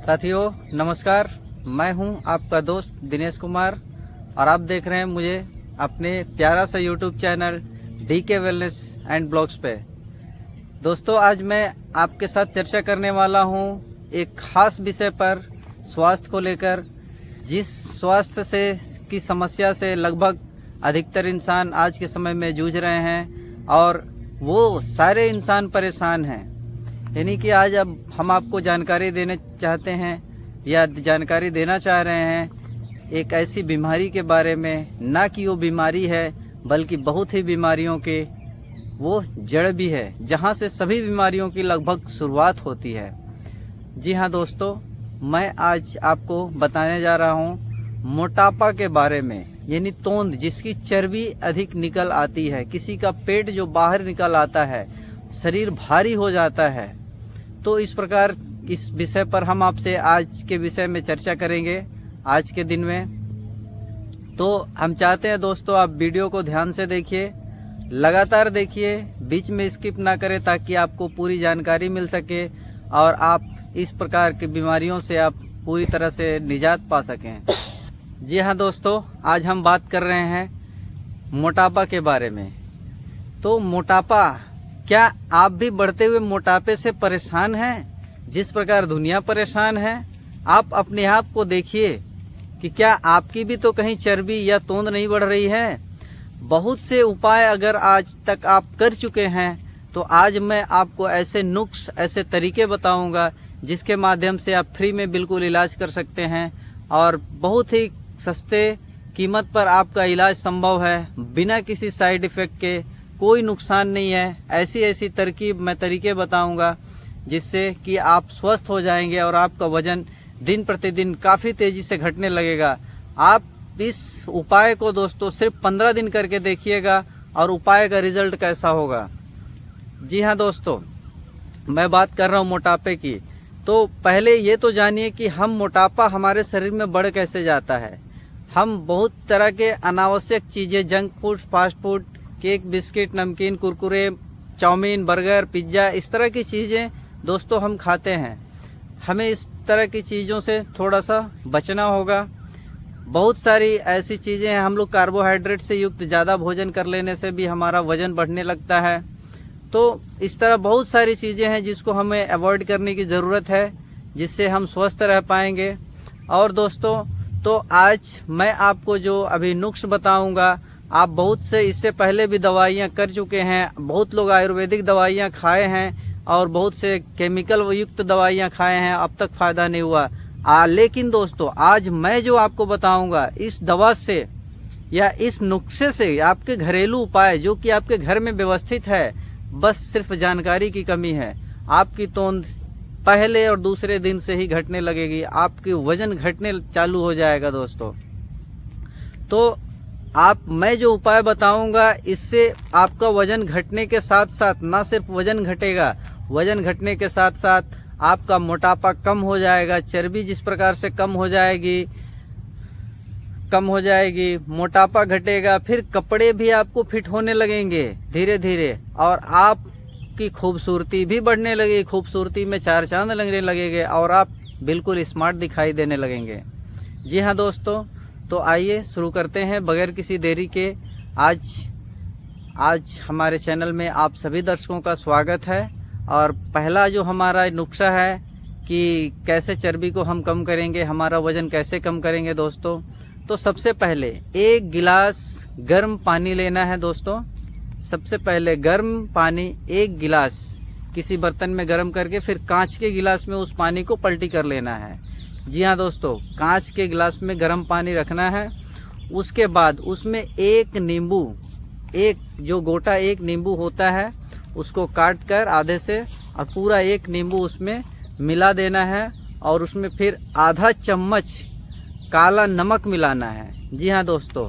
साथियों नमस्कार, मैं हूं आपका दोस्त दिनेश कुमार और आप देख रहे हैं मुझे अपने प्यारा सा YouTube channel DK wellness and blogs पे। दोस्तों आज मैं आपके साथ चर्चा करने वाला हूं एक खास विषय पर, स्वास्थ्य को लेकर। जिस स्वास्थ्य से की समस्या से लगभग अधिकतर इंसान आज के समय में जूझ रहे हैं और वो सारे इंसान परेशान हैं। यानी कि आज अब हम आपको जानकारी देने चाहते हैं या जानकारी देना चाह रहे हैं एक ऐसी बीमारी के बारे में, ना कि वो बीमारी है बल्कि बहुत ही बीमारियों के वो जड़ भी है, जहां से सभी बीमारियों की लगभग शुरुआत होती है। जी हाँ दोस्तों, मैं आज आपको बताने जा रहा हूँ मोटापा के बारे में, यानी तोंद, जिसकी चर्बी अधिक निकल आती है, किसी का पेट जो बाहर निकल आता है, शरीर भारी हो जाता है। तो इस प्रकार इस विषय पर हम आपसे आज के विषय में चर्चा करेंगे आज के दिन में। तो हम चाहते हैं दोस्तों आप वीडियो को ध्यान से देखिए, लगातार देखिए, बीच में स्किप ना करें ताकि आपको पूरी जानकारी मिल सके और आप इस प्रकार की बीमारियों से आप पूरी तरह से निजात पा सकें। जी हाँ दोस्तों, आज हम बात कर रहे हैं मोटापा के बारे में। तो मोटापा, क्या आप भी बढ़ते हुए मोटापे से परेशान हैं? जिस प्रकार दुनिया परेशान है, आप अपने आप को देखिए कि क्या आपकी भी तो कहीं चर्बी या तोंद नहीं बढ़ रही है। बहुत से उपाय अगर आज तक आप कर चुके हैं तो आज मैं आपको ऐसे नुस्खे, ऐसे तरीके बताऊंगा जिसके माध्यम से आप फ्री में बिल्कुल इलाज कर सकते हैं और बहुत ही सस्ते कीमत पर आपका इलाज संभव है, बिना किसी साइड इफेक्ट के। कोई नुकसान नहीं है। ऐसी ऐसी तरकीब मैं तरीके बताऊंगा जिससे कि आप स्वस्थ हो जाएंगे और आपका वजन दिन प्रतिदिन काफ़ी तेजी से घटने लगेगा। आप इस उपाय को दोस्तों सिर्फ 15 दिन करके देखिएगा और उपाय का रिजल्ट कैसा होगा। जी हाँ दोस्तों, मैं बात कर रहा हूँ मोटापे की। तो पहले ये तो जानिए कि हम मोटापा हमारे शरीर में बढ़ कैसे जाता है। हम बहुत तरह के अनावश्यक चीज़ें, junk food, fast food, cake, biscuit, नमकीन, कुरकुरे, चाउमीन, बर्गर, पिज्ज़ा, इस तरह की चीज़ें दोस्तों हम खाते हैं। हमें इस तरह की चीज़ों से थोड़ा सा बचना होगा। बहुत सारी ऐसी चीज़ें हैं, हम लोग कार्बोहाइड्रेट से युक्त ज़्यादा भोजन कर लेने से भी हमारा वजन बढ़ने लगता है। तो इस तरह बहुत सारी चीज़ें हैं जिसको हमें अवॉइड करने की ज़रूरत है, जिससे हम स्वस्थ रह पाएंगे। और दोस्तों तो आज मैं आपको जो अभी नुस्खे बताऊंगा, आप बहुत से इससे पहले भी दवाइयाँ कर चुके हैं, बहुत लोग आयुर्वेदिक दवाइयाँ खाए हैं और बहुत से केमिकल युक्त दवाइयाँ खाए हैं, अब तक फ़ायदा नहीं हुआ। लेकिन दोस्तों आज मैं जो आपको बताऊंगा, इस दवा से या इस नुस्खे से, आपके घरेलू उपाय जो कि आपके घर में व्यवस्थित है, बस सिर्फ जानकारी की कमी है, आपकी तोंद पहले और दूसरे दिन से ही घटने लगेगी, आपकी वजन घटने चालू हो जाएगा दोस्तों। तो मैं जो उपाय बताऊंगा, इससे आपका वजन घटने के साथ साथ, ना सिर्फ वजन घटेगा, वजन घटने के साथ साथ आपका मोटापा कम हो जाएगा। चर्बी जिस प्रकार से कम हो जाएगी, मोटापा घटेगा, फिर कपड़े भी आपको फिट होने लगेंगे धीरे धीरे और आपकी खूबसूरती भी बढ़ने लगेगी। खूबसूरती में चार चांद लगने लगेंगे और आप बिल्कुल स्मार्ट दिखाई देने लगेंगे। जी हाँ दोस्तों, तो आइए शुरू करते हैं बगैर किसी देरी के। आज हमारे चैनल में आप सभी दर्शकों का स्वागत है और पहला जो हमारा नुस्खा है कि कैसे चर्बी को हम कम करेंगे, हमारा वजन कैसे कम करेंगे दोस्तों। तो सबसे पहले 1 गिलास गर्म पानी लेना है दोस्तों। सबसे पहले गर्म पानी 1 गिलास किसी बर्तन में गर्म करके फिर कांच के गिलास में उस पानी को पलटी कर लेना है। जी हाँ दोस्तों, कांच के गिलास में गर्म पानी रखना है। उसके बाद उसमें एक नींबू, एक जो गोटा एक नींबू होता है, उसको काट कर आधे से और पूरा एक नींबू उसमें मिला देना है और उसमें फिर आधा चम्मच काला नमक मिलाना है। जी हाँ दोस्तों,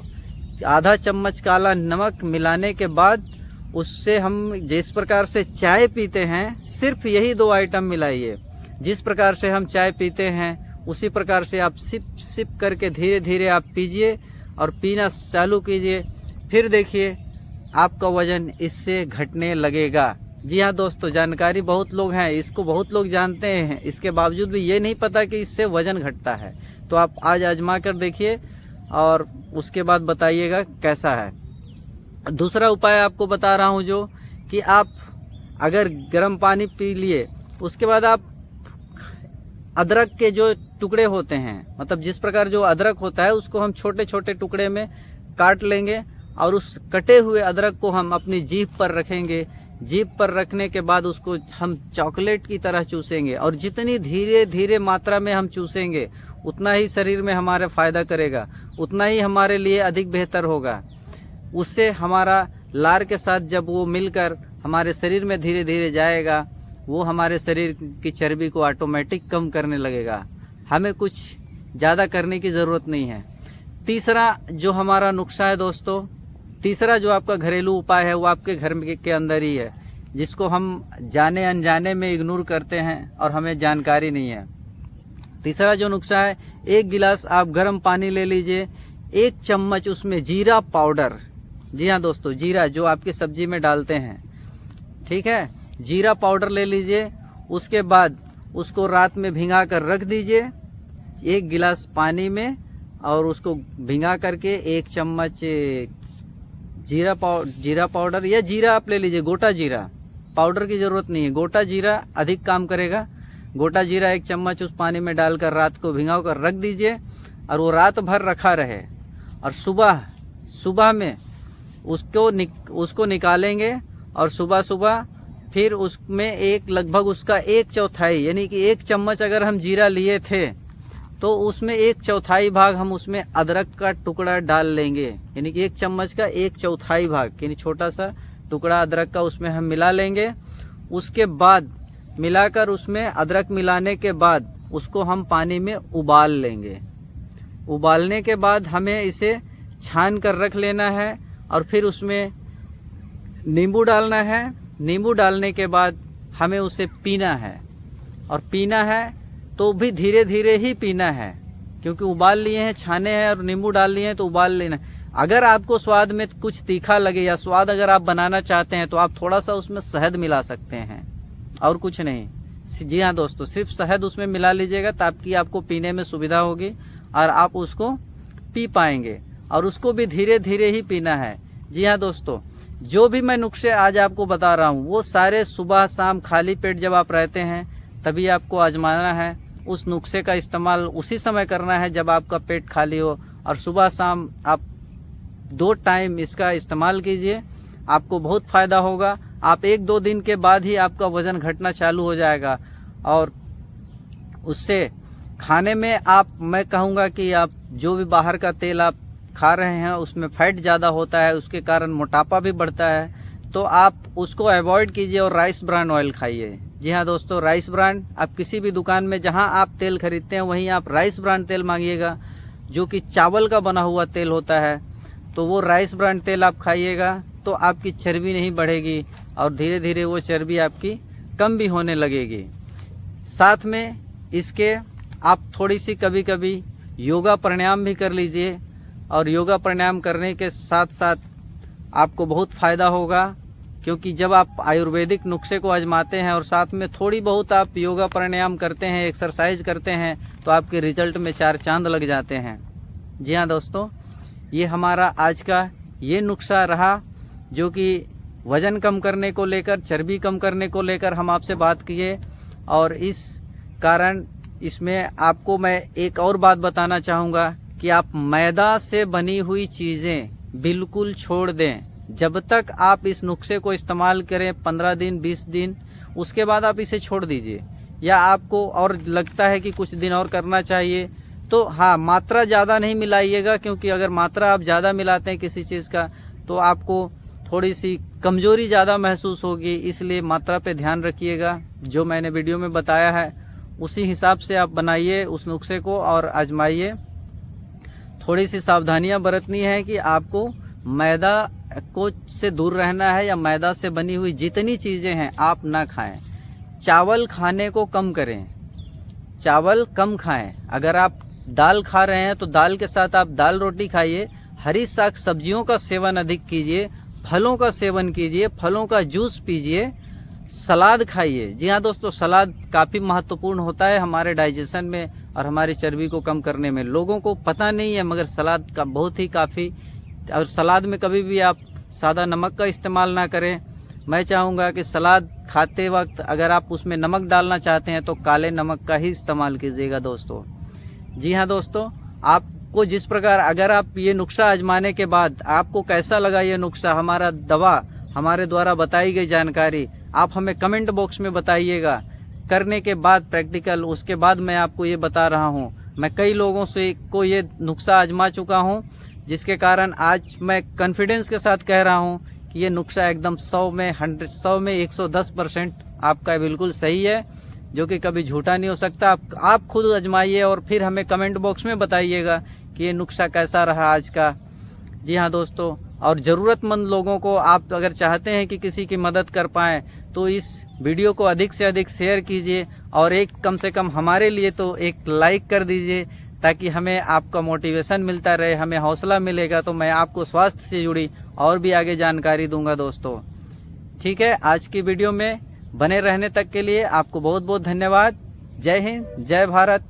आधा चम्मच काला नमक मिलाने के बाद उससे हम जिस प्रकार से चाय पीते हैं, सिर्फ यही 2 आइटम मिलाइए। जिस प्रकार से हम चाय पीते हैं उसी प्रकार से आप सिप सिप करके धीरे धीरे आप पीजिए और पीना चालू कीजिए। फिर देखिए आपका वजन इससे घटने लगेगा। जी हाँ दोस्तों, जानकारी बहुत लोग हैं, इसको बहुत लोग जानते हैं, इसके बावजूद भी ये नहीं पता कि इससे वजन घटता है। तो आप आज आजमा कर देखिए और उसके बाद बताइएगा कैसा है। दूसरा उपाय आपको बता रहा हूँ जो कि आप अगर गर्म पानी पी लिए, उसके बाद आप अदरक के जो टुकड़े होते हैं, मतलब जिस प्रकार जो अदरक होता है उसको हम छोटे छोटे टुकड़े में काट लेंगे और उस कटे हुए अदरक को हम अपनी जीभ पर रखेंगे। जीभ पर रखने के बाद उसको हम चॉकलेट की तरह चूसेंगे और जितनी धीरे धीरे मात्रा में हम चूसेंगे उतना ही शरीर में हमारा फायदा करेगा, उतना ही हमारे लिए अधिक बेहतर होगा। उससे हमारा लार के साथ जब वो मिलकर हमारे शरीर में धीरे धीरे जाएगा, वो हमारे शरीर की चर्बी को ऑटोमेटिक कम करने लगेगा। हमें कुछ ज़्यादा करने की ज़रूरत नहीं है। तीसरा जो हमारा नुस्खा है दोस्तों, तीसरा जो आपका घरेलू उपाय है वो आपके घर के अंदर ही है, जिसको हम जाने अनजाने में इग्नोर करते हैं और हमें जानकारी नहीं है। तीसरा जो नुस्खा है, 1 गिलास आप गर्म पानी ले लीजिए, 1 चम्मच उसमें जीरा पाउडर, जी हाँ दोस्तों, जीरा जो आपकी सब्जी में डालते हैं, ठीक है, जीरा पाउडर ले लीजिए। उसके बाद उसको रात में भिंगा कर रख दीजिए 1 गिलास पानी में, और उसको भिंगा करके 1 चम्मच जीरा पाउडर या जीरा आप ले लीजिए, गोटा जीरा, पाउडर की ज़रूरत नहीं है, गोटा जीरा अधिक काम करेगा। गोटा जीरा 1 चम्मच उस पानी में डालकर रात को भिंगा कर रख दीजिए और वो रात भर रखा रहे, और सुबह में उसको निकालेंगे और सुबह फिर उसमें लगभग उसका 1/4 यानी कि 1 चम्मच अगर हम जीरा लिए थे तो उसमें 1/4 भाग हम उसमें अदरक का टुकड़ा डाल लेंगे, यानी कि 1 चम्मच का 1/4 भाग, यानी छोटा सा टुकड़ा अदरक का उसमें हम मिला लेंगे। उसके बाद मिलाकर उसमें अदरक मिलाने के बाद उसको हम पानी में उबाल लेंगे। उबालने के बाद हमें इसे छान कर रख लेना है और फिर उसमें नींबू डालना है। नींबू डालने के बाद हमें उसे पीना है, और पीना है तो भी धीरे धीरे ही पीना है, क्योंकि उबाल लिए हैं, छाने हैं और नींबू डाल लिए हैं तो उबाल लेना। अगर आपको स्वाद में कुछ तीखा लगे या स्वाद अगर आप बनाना चाहते हैं तो आप थोड़ा सा उसमें शहद मिला सकते हैं, और कुछ नहीं। जी हाँ दोस्तों, सिर्फ शहद उसमें मिला लीजिएगा ताकि आपको पीने में सुविधा होगी और आप उसको पी पाएंगे, और उसको भी धीरे धीरे ही पीना है। जी हाँ दोस्तों, जो भी मैं नुस्खे आज आपको बता रहा हूँ वो सारे सुबह शाम खाली पेट जब आप रहते हैं तभी आपको आजमाना है। उस नुस्खे का इस्तेमाल उसी समय करना है जब आपका पेट खाली हो, और सुबह शाम आप 2 टाइम इसका इस्तेमाल कीजिए, आपको बहुत फ़ायदा होगा। आप 1-2 दिन के बाद ही आपका वज़न घटना चालू हो जाएगा, और उससे खाने में मैं कहूँगा कि आप जो भी बाहर का तेल आप खा रहे हैं उसमें फैट ज़्यादा होता है, उसके कारण मोटापा भी बढ़ता है, तो आप उसको अवॉइड कीजिए और राइस ब्रांड ऑयल खाइए। जी हाँ दोस्तों, राइस ब्रांड आप किसी भी दुकान में जहाँ आप तेल खरीदते हैं वहीं आप राइस ब्रांड तेल मांगिएगा, जो कि चावल का बना हुआ तेल होता है, तो वो राइस ब्रांड तेल आप खाइएगा तो आपकी चर्बी नहीं बढ़ेगी और धीरे धीरे वो चर्बी आपकी कम भी होने लगेगी। साथ में इसके आप थोड़ी सी कभी कभी योगा प्राणायाम भी कर लीजिए, और योगा प्राणायाम करने के साथ साथ आपको बहुत फ़ायदा होगा, क्योंकि जब आप आयुर्वेदिक नुस्खे को आजमाते हैं और साथ में थोड़ी बहुत आप योगा प्राणायाम करते हैं, एक्सरसाइज करते हैं, तो आपके रिजल्ट में 4 चांद लग जाते हैं। जी हाँ दोस्तों, ये हमारा आज का ये नुस्खा रहा, जो कि वज़न कम करने को लेकर, चर्बी कम करने को लेकर हम आपसे बात किए, और इस कारण इसमें आपको मैं एक और बात बताना चाहूँगा कि आप मैदा से बनी हुई चीज़ें बिल्कुल छोड़ दें। जब तक आप इस नुस्खे को इस्तेमाल करें 15 दिन 20 दिन, उसके बाद आप इसे छोड़ दीजिए। या आपको और लगता है कि कुछ दिन और करना चाहिए तो हाँ, मात्रा ज़्यादा नहीं मिलाइएगा, क्योंकि अगर मात्रा आप ज़्यादा मिलाते हैं किसी चीज़ का तो आपको थोड़ी सी कमज़ोरी ज़्यादा महसूस होगी, इसलिए मात्रा पे ध्यान रखिएगा। जो मैंने वीडियो में बताया है उसी हिसाब से आप बनाइए उस नुस्खे को और आजमाइए। थोड़ी सी सावधानियां बरतनी है कि आपको मैदा को से दूर रहना है, या मैदा से बनी हुई जितनी चीज़ें हैं आप ना खाएं। चावल खाने को कम करें, चावल कम खाएं। अगर आप दाल खा रहे हैं तो दाल के साथ आप दाल रोटी खाइए। हरी साग सब्जियों का सेवन अधिक कीजिए, फलों का सेवन कीजिए, फलों का जूस पीजिए, सलाद खाइए। जी हाँ दोस्तों, सलाद काफ़ी महत्वपूर्ण होता है हमारे डाइजेशन में और हमारी चर्बी को कम करने में। लोगों को पता नहीं है, मगर सलाद का बहुत ही काफ़ी, और सलाद में कभी भी आप सादा नमक का इस्तेमाल ना करें। मैं चाहूँगा कि सलाद खाते वक्त अगर आप उसमें नमक डालना चाहते हैं तो काले नमक का ही इस्तेमाल कीजिएगा दोस्तों। जी हाँ दोस्तों, आपको जिस प्रकार, अगर आप ये नुस्खा आजमाने के बाद आपको कैसा लगा ये नुस्खा, हमारा दवा, हमारे द्वारा बताई गई जानकारी, आप हमें कमेंट बॉक्स में बताइएगा। करने के बाद प्रैक्टिकल, उसके बाद मैं आपको ये बता रहा हूँ। मैं कई लोगों से को ये नुस्खा आजमा चुका हूँ, जिसके कारण आज मैं कॉन्फिडेंस के साथ कह रहा हूँ कि ये नुस्खा एकदम 100 में 110% आपका बिल्कुल सही है, जो कि कभी झूठा नहीं हो सकता। आप खुद आजमाइए और फिर हमें कमेंट बॉक्स में बताइएगा कि ये नुस्खा कैसा रहा आज का। जी हाँ दोस्तों, और ज़रूरतमंद लोगों को आप अगर चाहते हैं कि किसी की मदद कर पाएँ तो इस वीडियो को अधिक से अधिक शेयर कीजिए और एक कम से कम हमारे लिए तो एक लाइक कर दीजिए, ताकि हमें आपका मोटिवेशन मिलता रहे, हमें हौसला मिलेगा, तो मैं आपको स्वास्थ्य से जुड़ी और भी आगे जानकारी दूंगा दोस्तों। ठीक है, आज की वीडियो में बने रहने तक के लिए आपको बहुत बहुत धन्यवाद। जय हिंद, जय भारत।